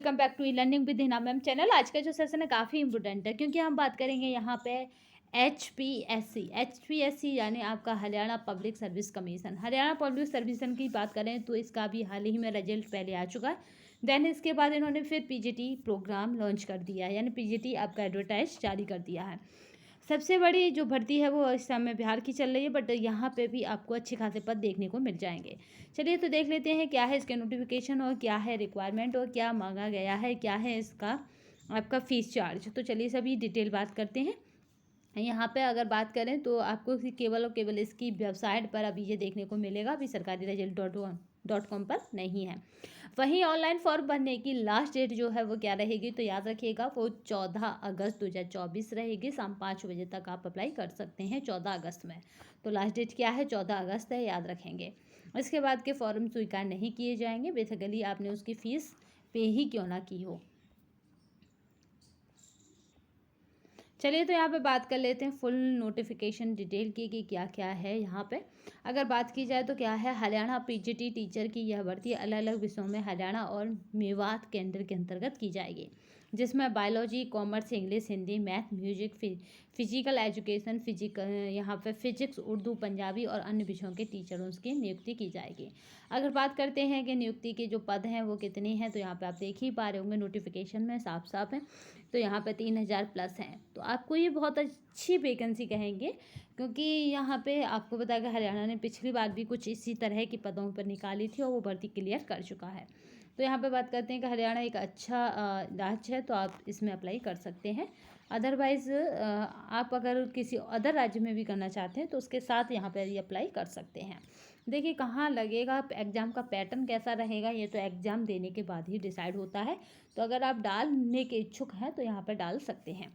Welcome back to learning with Hina ma'am channel. आज का जो सेशन है काफ़ी इंपॉर्टेंट है क्योंकि हम बात करेंगे यहाँ पे एच पी एस सी यानी आपका Haryana public service commission. Haryana public service की बात करें तो इसका भी हाल ही में रिजल्ट पहले आ चुका है। देन इसके बाद इन्होंने फिर पीजीटी प्रोग्राम लॉन्च कर दिया है, यानी पीजीटी आपका एडवर्टाइज जारी कर दिया है। सबसे बड़ी जो भर्ती है वो इस समय बिहार की चल रही है, बट यहाँ पे भी आपको अच्छे खासे पद देखने को मिल जाएंगे। चलिए तो देख लेते हैं क्या है इसके नोटिफिकेशन और क्या है रिक्वायरमेंट और क्या मांगा गया है, क्या है इसका आपका फीस चार्ज। तो चलिए सभी डिटेल बात करते हैं। यहाँ पे अगर बात करें तो आपको केवल और केवल इसकी वेबसाइट पर अभी ये देखने को मिलेगा, अभी सरकारी रिजल्ट.com पर नहीं है। वहीं ऑनलाइन फॉर्म भरने की लास्ट डेट जो है वो क्या रहेगी, तो याद रखिएगा वो 14 अगस्त 2024 रहेगी। शाम 5 बजे तक आप अप्लाई कर सकते हैं 14 अगस्त में। तो लास्ट डेट क्या है, 14 अगस्त है, याद रखेंगे। इसके बाद के फॉर्म स्वीकार नहीं किए जाएंगे, बेसिकली आपने उसकी फ़ीस पे ही क्यों ना की हो। चलिए तो यहाँ पे बात कर लेते हैं फुल नोटिफिकेशन डिटेल की कि क्या क्या है यहाँ पे। अगर बात की जाए तो क्या है, हरियाणा पीजीटी टीचर की यह भर्ती अलग अलग विषयों में हरियाणा और मेवात केंद्र के अंतर्गत की जाएगी, जिसमें biology, commerce, English, Hindi, math, music, physical education, यहाँ पे फिजिक्स, उर्दू, पंजाबी और अन्य विषयों के टीचरों की नियुक्ति की जाएगी। अगर बात करते हैं कि नियुक्ति के जो पद हैं वो कितने हैं, तो यहाँ पे आप देख ही पा रहे होंगे नोटिफिकेशन में साफ साफ है। तो यहाँ पे 3000 प्लस हैं। तो आपको ये बहुत अच्छी वैकेंसी कहेंगे, क्योंकि यहाँ पे आपको पता है कि हरियाणा ने पिछली बार भी कुछ इसी तरह की पदों पर निकाली थी और वो भर्ती क्लियर कर चुका है। तो यहाँ पे बात करते हैं कि हरियाणा एक अच्छा राज्य है, तो आप इसमें अप्लाई कर सकते हैं। अदरवाइज़ आप अगर किसी अदर राज्य में भी करना चाहते हैं तो उसके साथ यहाँ पर ये अप्लाई कर सकते हैं। देखिए कहाँ लगेगा, एग्ज़ाम का पैटर्न कैसा रहेगा, ये तो एग्ज़ाम देने के बाद ही डिसाइड होता है। तो अगर आप डालने के इच्छुक हैं तो यहाँ पर डाल सकते हैं।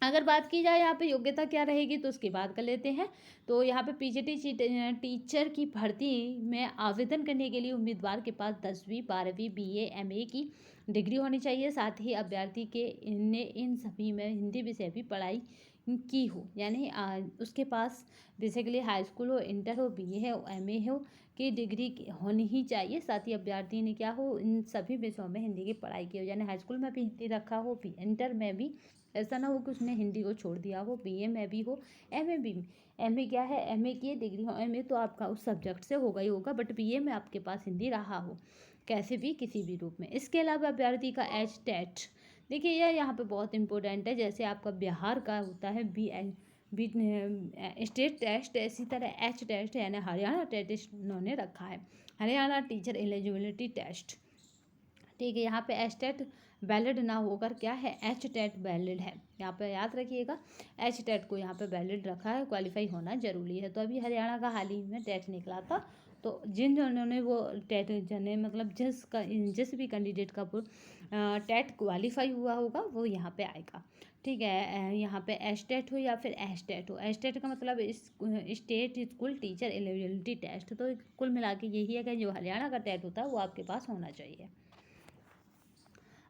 अगर बात की जाए यहाँ पे योग्यता क्या रहेगी, तो उसकी बात कर लेते हैं। तो यहाँ पे पीजीटी टीचर की भर्ती में आवेदन करने के लिए उम्मीदवार के पास 10वीं 12वीं बीए एमए की डिग्री होनी चाहिए। साथ ही अभ्यर्थी के इन सभी में हिंदी विषय भी पढ़ाई की हो, यानी उसके पास बेसिकली हाई स्कूल हो, इंटर हो, बीए हो, एमए हो की डिग्री होनी ही चाहिए। साथ ही अभ्यर्थी ने क्या हो, इन सभी विषयों में हिंदी की पढ़ाई की हो, यानी हाई स्कूल में भी हिंदी रखा हो, इंटर में भी, ऐसा ना हो कि उसने हिंदी को छोड़ दिया हो, बीए में भी हो, एमए भी। एमए क्या है, एमए की डिग्री हो, एमए तो आपका उस सब्जेक्ट से होगा ही होगा, बट बीए में आपके पास हिंदी रहा हो कैसे भी किसी भी रूप में। इसके अलावा अभ्यर्थी का एच टेट, देखिए यह यहाँ पे बहुत इंपॉर्टेंट है। जैसे आपका बिहार का होता है बी स्टेट टेस्ट, इसी तरह एच टेस्ट यानी हरियाणा टेस्ट उन्होंने रखा है, हरियाणा टीचर एलिजिबिलिटी टेस्ट। ठीक है, यहाँ पे एच टेट वैलिड ना होकर क्या है, एच टेट वैलिड है। यहाँ पे याद रखिएगा, एच टेट को यहाँ पे वैलिड रखा है, क्वालिफाई होना जरूरी है। तो अभी हरियाणा का हाल ही में टेट निकला था, तो जिन्होंने वो टेट जने मतलब जिस भी कैंडिडेट का वो टेट क्वालिफाई हुआ होगा वो यहाँ पे आएगा। ठीक है, यहाँ पे एच टेट हो या फिर एच टेट हो। एच टेट का मतलब state school teacher eligibility test. तो कुल मिला के यही है कि जो हरियाणा का टेट होता है वो आपके पास होना चाहिए।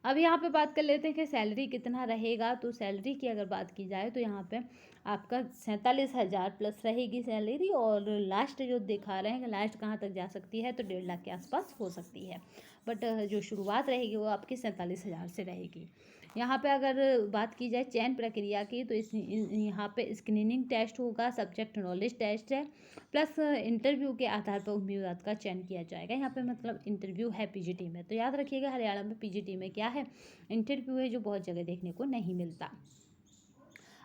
अब यहाँ पे बात कर लेते हैं कि सैलरी कितना रहेगा। तो सैलरी की अगर बात की जाए तो यहाँ पे आपका 47,000 प्लस रहेगी सैलरी, और लास्ट जो दिखा रहे हैं कि लास्ट कहाँ तक जा सकती है, तो 1.5 लाख के आसपास हो सकती है, बट जो शुरुआत रहेगी वो आपकी 47,000 से रहेगी। यहाँ पे अगर बात की जाए चयन प्रक्रिया की, तो यहाँ पे स्क्रीनिंग टेस्ट होगा, सब्जेक्ट नॉलेज टेस्ट है, प्लस इंटरव्यू के आधार पर उम्मीदवार का चयन किया जाएगा। यहाँ पे मतलब इंटरव्यू है पीजीटी में। तो याद रखिएगा हरियाणा में पीजीटी में क्या है, इंटरव्यू है, जो बहुत जगह देखने को नहीं मिलता।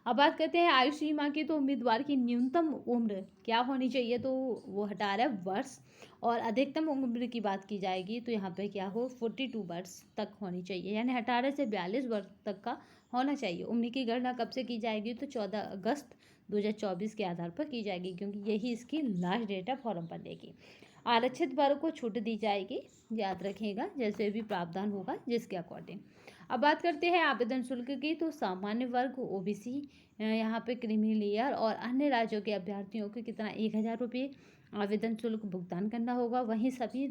अब बात करते हैं आयु सीमा की। तो उम्मीदवार की न्यूनतम उम्र क्या होनी चाहिए, तो वो 18 वर्ष, और अधिकतम उम्र की बात की जाएगी तो यहाँ पे क्या हो, 42 वर्ष तक होनी चाहिए, यानी 18 से 42 वर्ष तक का होना चाहिए। उम्र की गणना कब से की जाएगी, तो 14 अगस्त 2024 के आधार पर की जाएगी, क्योंकि यही इसकी लास्ट डेट है फॉर्म भरने की। आरक्षित वर्ग को छूट दी जाएगी, याद रखिएगा, जैसे भी प्रावधान होगा जिसके अकॉर्डिंग। अब बात करते हैं आवेदन शुल्क की। तो सामान्य वर्ग, ओबीसी, यहाँ पे क्रीमी लेयर और अन्य राज्यों के अभ्यर्थियों को कितना, 1,000 रुपये आवेदन शुल्क भुगतान करना होगा। वहीं सभी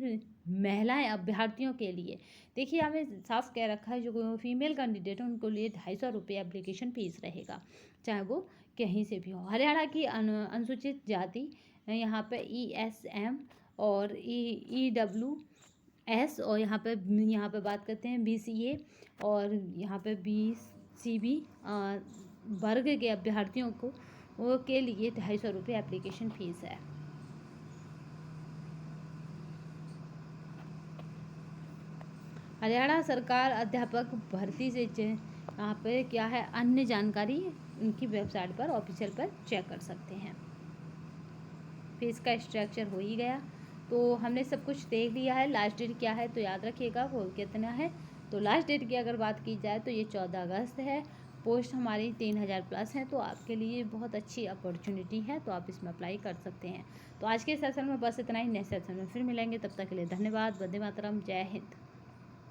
महिलाएं अभ्यर्थियों के लिए, देखिए हमें साफ कह रखा है, जो फीमेल कैंडिडेट है उनको लिए 250 रुपये एप्लीकेशन फीस रहेगा, चाहे वो कहीं से भी हो। हरियाणा की अनुसूचित जाति, यहाँ पे ESM और EW एस और यहाँ पे बात करते हैं BCA और यहाँ पे BCB वर्ग के अभ्यर्थियों को के लिए 250 रुपये एप्लीकेशन फ़ीस है। हरियाणा सरकार अध्यापक भर्ती से यहाँ पे क्या है, अन्य जानकारी उनकी वेबसाइट पर ऑफिशियल पर चेक कर सकते हैं। फीस का स्ट्रक्चर हो ही गया, तो हमने सब कुछ देख लिया है। लास्ट डेट क्या है तो याद रखिएगा वो कितना है। तो लास्ट डेट की अगर बात की जाए तो ये 14 अगस्त है। पोस्ट हमारी 3000 प्लस है, तो आपके लिए बहुत अच्छी अपॉर्चुनिटी है, तो आप इसमें अप्लाई कर सकते हैं। तो आज के सेशन में बस इतना ही। नेक्स्ट सेशन में फिर मिलेंगे, तब तक के लिए धन्यवाद। वंदे मातरम, जय हिंद।